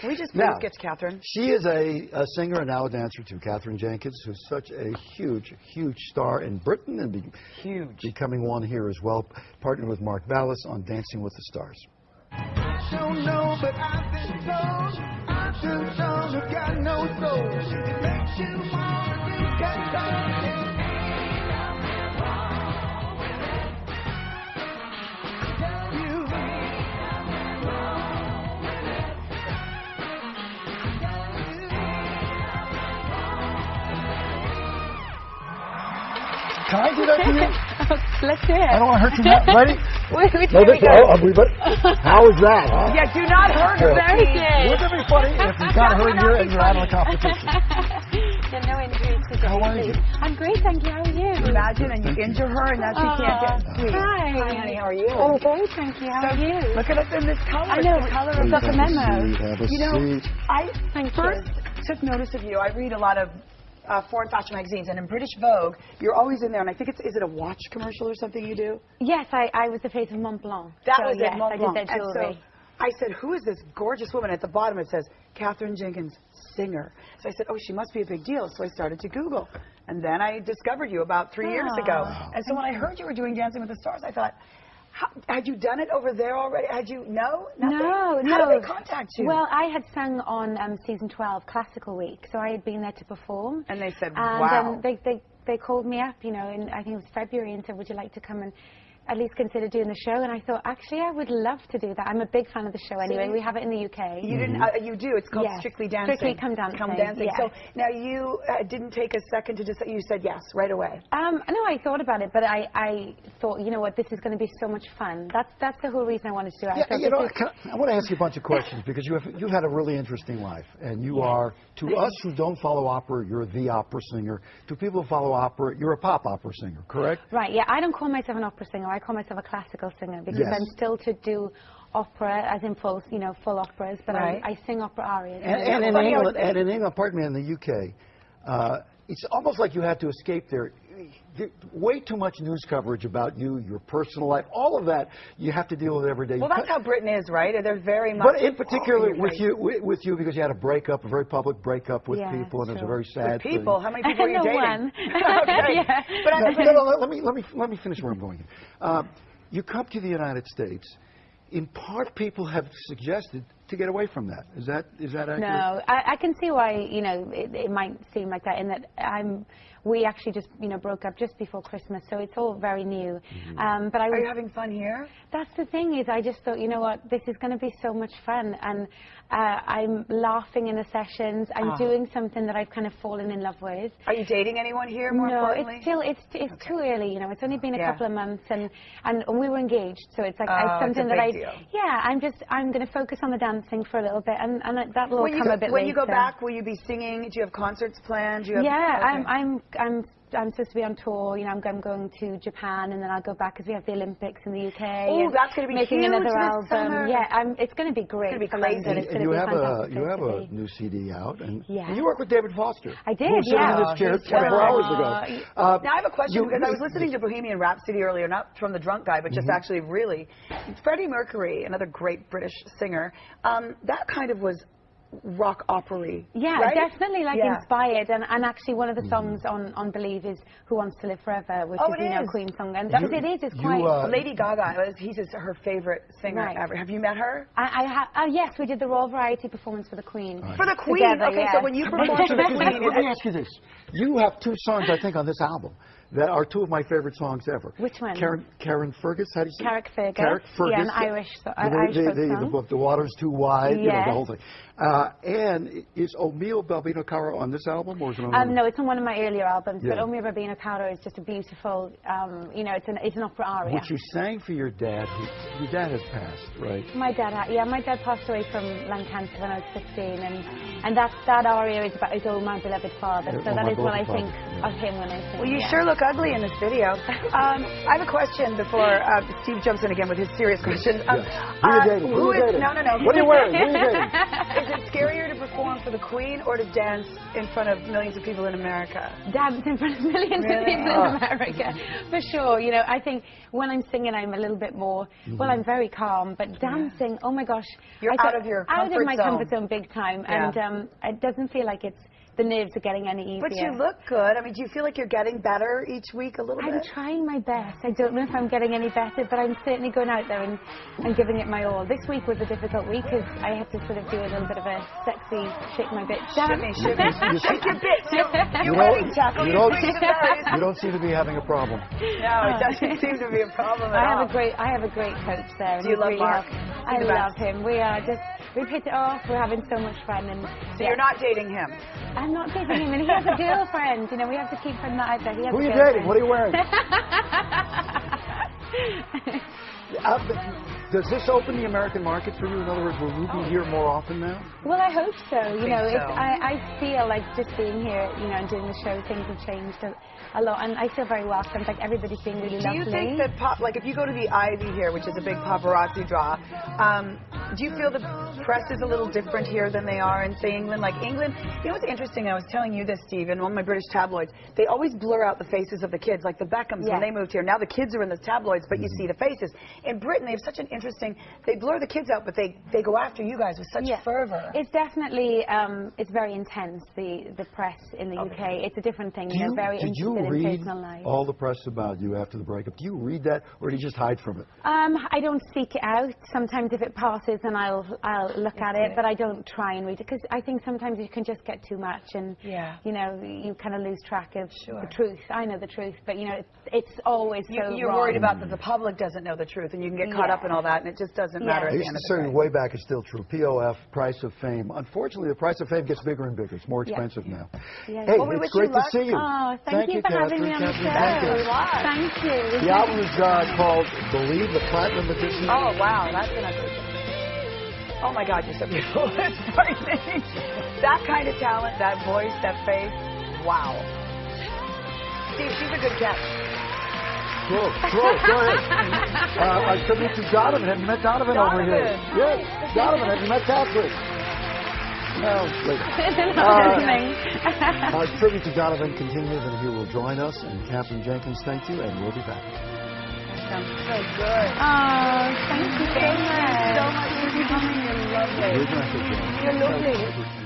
Can we just please get to Katherine? She is a singer and now a dancer too, Katherine Jenkins, who's such a huge, huge star in Britain and becoming one here as well, partnered with Mark Vallis on Dancing with the Stars. Don't know, but I've been told I'm too strong, you got no soul. It makes you want to get tired. Can I do that to you? Let's do it. I don't want to hurt you. Ready? How is that? Huh? Yeah, do not hurt her. Very good. Wouldn't it be funny if you got hurt here and you're out of the competition? Yeah, no injuries today. How are you? I'm great, thank you. How are you? Imagine, and you injure her, and now she can't get sweet. Hi. Hi, honey. How are you? I'm great, thank you. How are you? Look at us in this color. I know. The color We've of got the memo. You know, I Thank first took notice of you. I read a lot of foreign fashion magazines, and in British Vogue, you're always in there, and I think is it a watch commercial or something you do? Yes, I was the face of Mont Blanc. That so, was yes, it, Mont Blanc. I did their jewelry. And so I said, who is this gorgeous woman? At the bottom it says, Katherine Jenkins, singer. So I said, oh, she must be a big deal. So I started to Google. And then I discovered you about 3 years ago. And so when I heard you were doing Dancing with the Stars, I thought, had you done it over there already? Had you? No? Nothing? No. How did they contact you? Well, I had sung on season 12, Classical Week, so I had been there to perform. And they said, wow. And then they called me up, you know, in I think it was February, and said, would you like to come and at least consider doing the show? And I thought, actually, I would love to do that. I'm a big fan of the show anyway. We have it in the UK. You didn't? You do. It's called Strictly Dancing. Strictly Come Dancing. Come Dancing. Yeah. So now you didn't take a second to decide. You said yes right away. No, I thought about it, but I thought, you know what, this is going to be so much fun. That's the whole reason I wanted to do it. Yeah, you know, I want to ask you a bunch of questions because you've had a really interesting life, and you are, to us who don't follow opera, you're the opera singer. To people who follow opera, you're a pop opera singer, correct? Right. Yeah, I don't call myself an opera singer. I call myself a classical singer because I'm still to do opera, as in full, you know, full operas, but I sing opera arias. And in England, pardon me, in the UK, it's almost like you had to escape there. Way too much news coverage about you, your personal life, all of that you have to deal with every day. Well, that's how Britain is, right? They're very much. But in particular with you, because you had a breakup, a very public breakup with people, and it was a very sad thing. People? How many people are you dating? One. Okay. Yeah. But let me finish where I'm going. You come to the United States. In part, people have suggested to get away from that. Is that accurate? No, I can see why, you know, it might seem like that, in that we actually just, you know, broke up just before Christmas, so it's all very new. But are you having fun here? That's the thing, is I just thought, you know what, this is going to be so much fun, and I'm laughing in the sessions. I'm doing something that I've kind of fallen in love with. Are you dating anyone here, more importantly? No, it's too early, you know. It's only been a couple of months, and we were engaged, so it's like something that I'm going to focus on the dancing for a little bit, and that will come a bit later. When you go back, will you be singing? Do you have concerts planned? I'm supposed to be on tour. You know, I'm going to Japan, and then I'll go back because we have the Olympics in the UK. Oh, that's going to be making huge another this summer. Yeah, it's going to be great. It's going to be crazy. And you have a new CD out, and you work with David Foster. I did. Who was sitting in this chair 24 hours ago. Now I have a question, because I was listening to Bohemian Rhapsody earlier, not from the drunk guy, but just actually really. Freddie Mercury, another great British singer, that kind of was rock opera-y. Yeah, right? Definitely inspired, and actually one of the songs on Believe is Who Wants to Live Forever, which is, you know, Queen song, and it's quite. Lady Gaga, he's her favorite singer ever. Have you met her? Yes, we did the Royal Variety performance for the Queen. For the Queen? Together, okay, so when you performed for the Queen. Let me ask you this. You have two songs, I think, on this album that are two of my favorite songs ever. Which one? Karen Fergus, how do you say it? Carrick Fergus. Yeah, an Irish song. The Water's Too Wide, you know, the whole thing. And is O Mio Bambino Caro on this album, or is it on? No, it's on one of my earlier albums. Yeah. But O Mio Bambino Caro is just a beautiful, you know, it's an opera aria. Which you sang for your dad. Your dad has passed, right? My dad, my dad passed away from lung cancer when I was 15, and that aria is about oh my beloved father. So that is what I think of him when I sing. Well, you sure look ugly in this video. I have a question before Steve jumps in again with his serious questions. Who are you dating? No. What are you wearing? Who are you dating? Is it scarier to perform for the Queen or to dance in front of millions of people in America? Dance in front of millions of people in America, for sure. You know, I think when I'm singing, I'm a little bit more, well, I'm very calm, but dancing, oh my gosh. You're out of your comfort zone. Out of my comfort zone big time, and it doesn't feel like the nerves are getting any easier. But you look good. I mean, do you feel like you're getting better each week a little bit? I'm trying my best. I don't know if I'm getting any better, but I'm certainly going out there and giving it my all. This week was a difficult week because I had to sort of do a little bit of a sexy shake my bitch dance. Shimmy. Shake your bitch. You're wedding tackle. You don't seem to be having a problem. No, it doesn't seem to be a problem at all. I have a great coach there. Do you love Mark? I love him. We've hit it off. We're having so much fun. And so you're not dating him? I'm not dating him, and he has a girlfriend. You know, we have to keep putting that out there. He has Who are you girlfriend. dating? What are you wearing? Does this open the American market for you? In other words, will you be here more often now? Well, I hope so. You know, so. I feel like just being here, you know, and doing the show, things have changed a lot, and I feel very welcomed. Like everybody's being really lovely. Do you think that like if you go to the Ivy here, which is a big paparazzi draw, do you feel the press is a little different here than they are in, say, England? Like England, you know what's interesting? I was telling you this, Steve, in one of my British tabloids. They always blur out the faces of the kids, like the Beckhams when they moved here. Now the kids are in the tabloids, but you see the faces. In Britain, they have such an interesting. They blur the kids out, but they go after you guys with such fervor. It's definitely it's very intense. The press in the UK. It's a different thing. They're very interested in personal life. All the press about you after the breakup? Do you read that, or do you just hide from it? I don't seek it out. Sometimes if it passes, then I'll look at it, but I don't try and read it because I think sometimes you can just get too much, and you know, you kind of lose track of the truth. I know the truth, but you know, it's always you're worried about that the public doesn't know the truth, and you can get caught up in all that, and it just doesn't matter. I used to say way back, it's still true. POF, price of fame. Unfortunately, the price of fame gets bigger and bigger. It's more expensive now. Yeah. Hey, it's great to see you. Oh, thank you for having me on the show. Thank you. The album is called Believe, the Platinum Edition. Oh, wow. That's an understatement. Oh, my God, you're so beautiful. That's frightening. That kind of talent, that voice, that face. Wow. Steve, she's a good catch. Cool. Go ahead. I tribute to Donovan. Have you met Donovan over here? Yes. Donovan, have you met Katherine? No, later. Tribute to Donovan continues, and he will join us. And Katherine Jenkins, thank you, and we'll be back. That sounds so good. Oh, thank you so much. Thank you so much for coming. You're lovely. You're You're lovely.